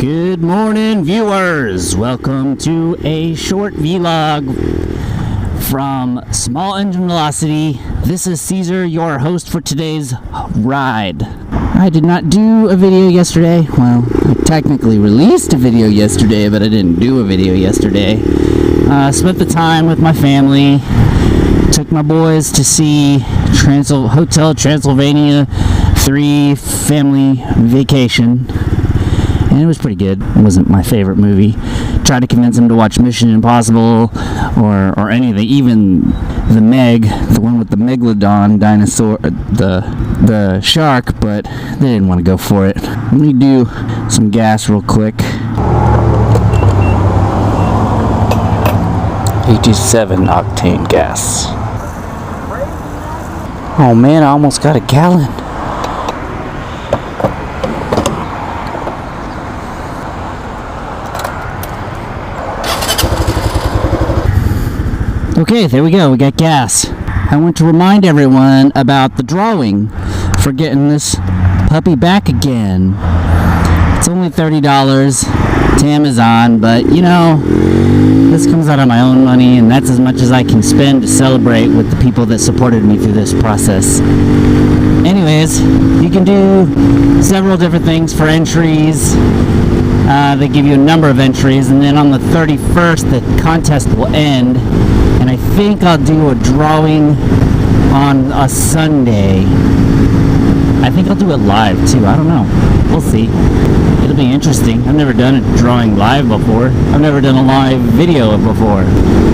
Good morning, viewers. Welcome to a short vlog from Small Engine Velocity. This is Caesar, your host for today's ride. I did not do a video yesterday. Well, I technically released a video yesterday, but I didn't do a video yesterday. Spent the time with my family. Took my boys to see Hotel Transylvania 3 family vacation. And it was pretty good. It wasn't my favorite movie. Tried to convince them to watch Mission Impossible or anything, even the Meg, the one with the megalodon dinosaur, the shark, but they didn't want to go for it. Let me do some gas real quick. 87 octane gas. Oh man, I almost got a gallon. Okay, there we go, we got gas. I want to remind everyone about the drawing for getting this puppy back again. It's only $30 to Amazon, but you know, this comes out of my own money, and that's as much as I can spend to celebrate with the people that supported me through this process. Anyways, you can do several different things for entries. They give you a number of entries, and then on the 31st, the contest will end. And I think I'll do a drawing on a Sunday. I think I'll do it live too. I don't know. We'll see. It'll be interesting. I've never done a drawing live before. I've never done a live video before.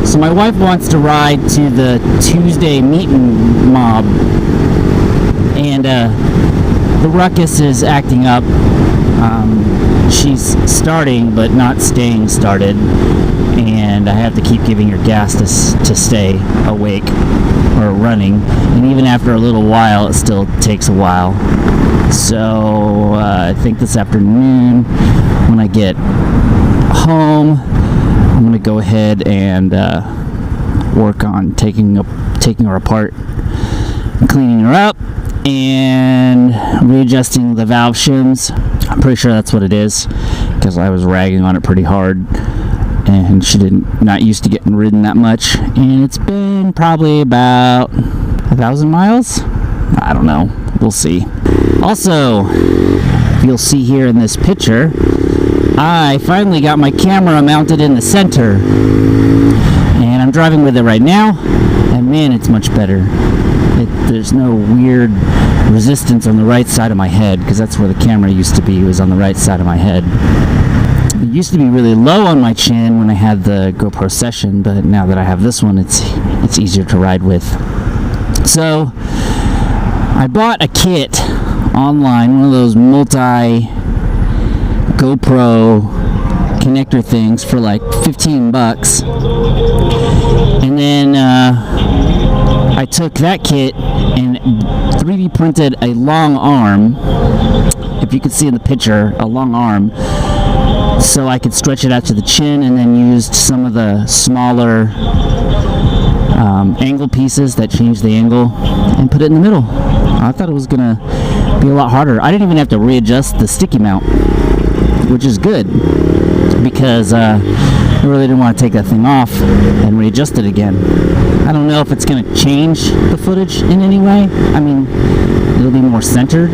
So my wife wants to ride to the Tuesday meeting mob. And the ruckus is acting up. She's starting but not staying started, and I have to keep giving her gas to stay awake or running, and even after a little while it still takes a while. So I think this afternoon when I get home I'm going to go ahead and work on taking her apart, cleaning her up, and readjusting the valve shims. I'm pretty sure that's what it is, because I was ragging on it pretty hard, and she not used to getting ridden that much, and it's been probably about 1,000 miles. I don't know. We'll see. Also, you'll see here in this picture, I finally got my camera mounted in the center, and I'm driving with it right now, and man, it's much better. There's no weird resistance on the right side of my head, because that's where the camera used to be. It was on the right side of my head. It used to be really low on my chin when I had the GoPro Session, but now that I have this one, it's easier to ride with. So I bought a kit online, one of those multi GoPro connector things for like $15, and then I took that kit and 3D printed a long arm, if you can see in the picture, a long arm, so I could stretch it out to the chin, and then used some of the smaller angle pieces that change the angle and put it in the middle. I thought it was gonna be a lot harder. I didn't even have to readjust the sticky mount, which is good, because I really didn't want to take that thing off and readjust it again. I don't know if it's going to change the footage in any way. I mean, it'll be more centered,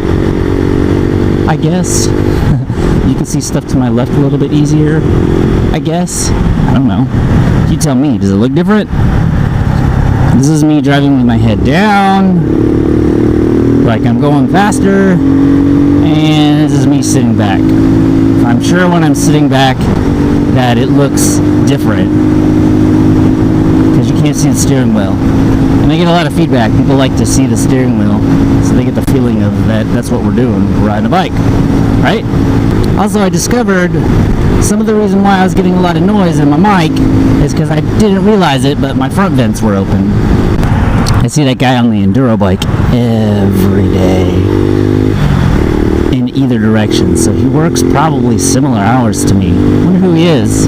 I guess. You can see stuff to my left a little bit easier, I guess. I don't know. You tell me. Does it look different? This is me driving with my head down, like I'm going faster, and this is me sitting back. I'm sure when I'm sitting back that it looks different, because you can't see the steering wheel. And I get a lot of feedback. People like to see the steering wheel, so they get the feeling of that's what we're doing. We're riding a bike, right? Also, I discovered some of the reason why I was getting a lot of noise in my mic is because I didn't realize it, but my front vents were open. I see that guy on the enduro bike every day in either direction, so he works probably similar hours to me. I wonder who he is.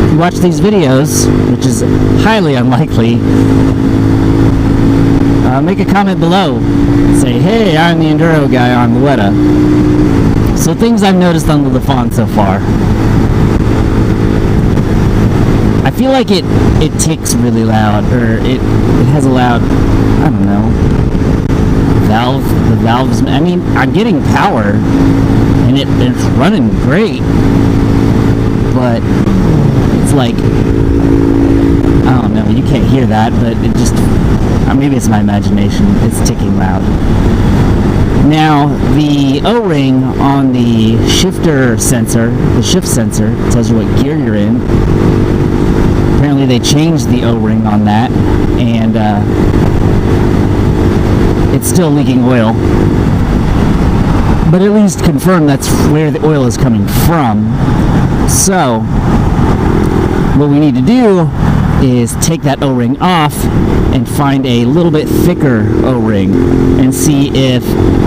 If you watch these videos, which is highly unlikely, make a comment below. Say, hey, I'm the enduro guy on Luetta. So things I've noticed on the Lafon so far. I feel like it ticks really loud, or it has a loud, I don't know, the valves, I mean, I'm getting power, and it's running great, but it's like, I don't know, you can't hear that, but it just, maybe it's my imagination, it's ticking loud. Now, the O-ring on the shifter sensor, the shift sensor, tells you what gear you're in. Apparently they changed the O-ring on that, and it's still leaking oil. But at least confirm that's where the oil is coming from. So, what we need to do is take that O-ring off and find a little bit thicker O-ring and see if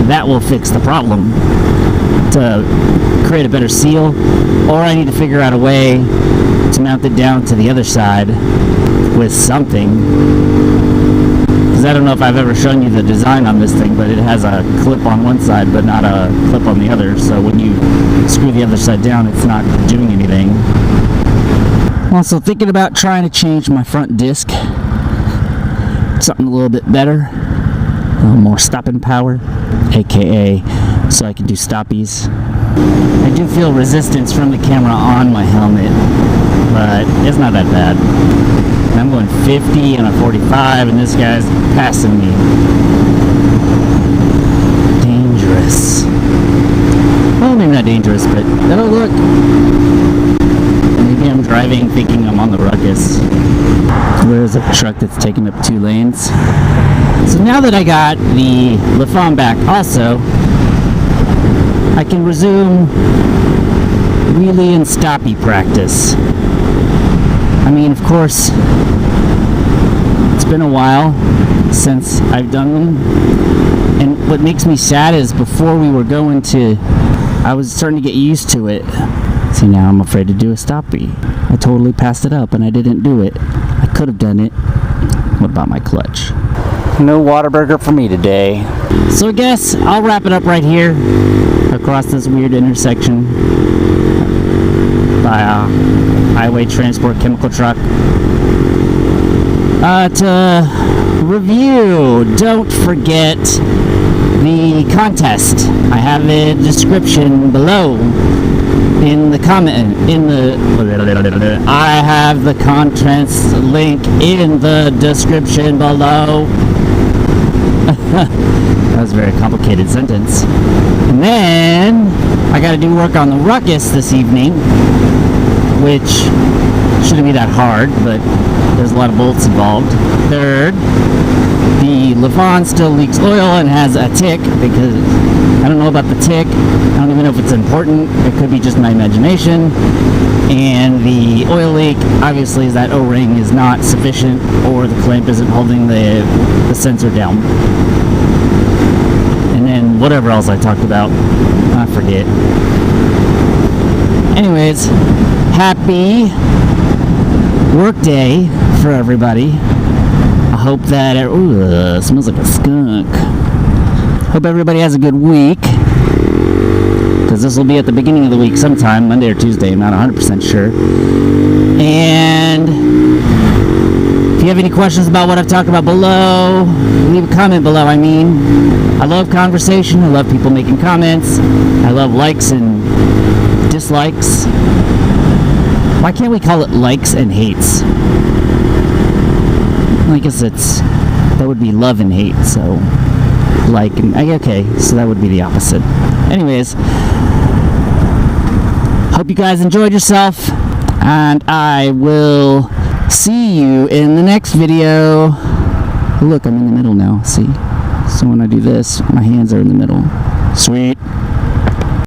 that will fix the problem to create a better seal, or I need to figure out a way to mount it down to the other side with something, because I don't know if I've ever shown you the design on this thing, but it has a clip on one side but not a clip on the other, so when you screw the other side down it's not doing anything. I'm also thinking about trying to change my front disc, something a little bit better, a little more stopping power, aka so I can do stoppies. I do feel resistance from the camera on my helmet, but it's not that bad. I'm going 50 and a 45 and this guy's passing me. Dangerous. Well, maybe not dangerous, but oh look, maybe I'm driving thinking I'm on the ruckus. There's a truck that's taking up 2 lanes. So now that I got the Lafon back also, I can resume wheelie and stoppie practice. I mean, of course, it's been a while since I've done them, and what makes me sad is before we were going to, I was starting to get used to it. See, now I'm afraid to do a stoppie. I totally passed it up and I didn't do it. I could have done it. What about my clutch? No Whataburger for me today. So I guess I'll wrap it up right here across this weird intersection by a highway transport chemical truck. To review, don't forget the contest. I have a description below in the comment, I have the contest link in the description below. That was a very complicated sentence. And then I got to do work on the ruckus this evening, which shouldn't be that hard, but there's a lot of bolts involved. Third, the Lafon still leaks oil and has a tick, because I don't know about the tick. I don't even know if it's important. It could be just my imagination. And the oil leak, obviously, is that O-ring is not sufficient, or the clamp isn't holding the sensor down. And then whatever else I talked about, I forget. Anyways, happy work day for everybody. I hope that it smells like a skunk. Hope everybody has a good week, because this will be at the beginning of the week sometime, Monday or Tuesday, I'm not 100% sure. And if you have any questions about what I've talked about below, leave a comment below. I love conversation, I love people making comments, I love likes and dislikes. Why can't we call it likes and hates? I guess that would be love and hate, so like, and okay, so that would be the opposite. Anyways, hope you guys enjoyed yourself, and I will see you in the next video. Look, I'm in the middle now, see? So when I do this, my hands are in the middle. Sweet.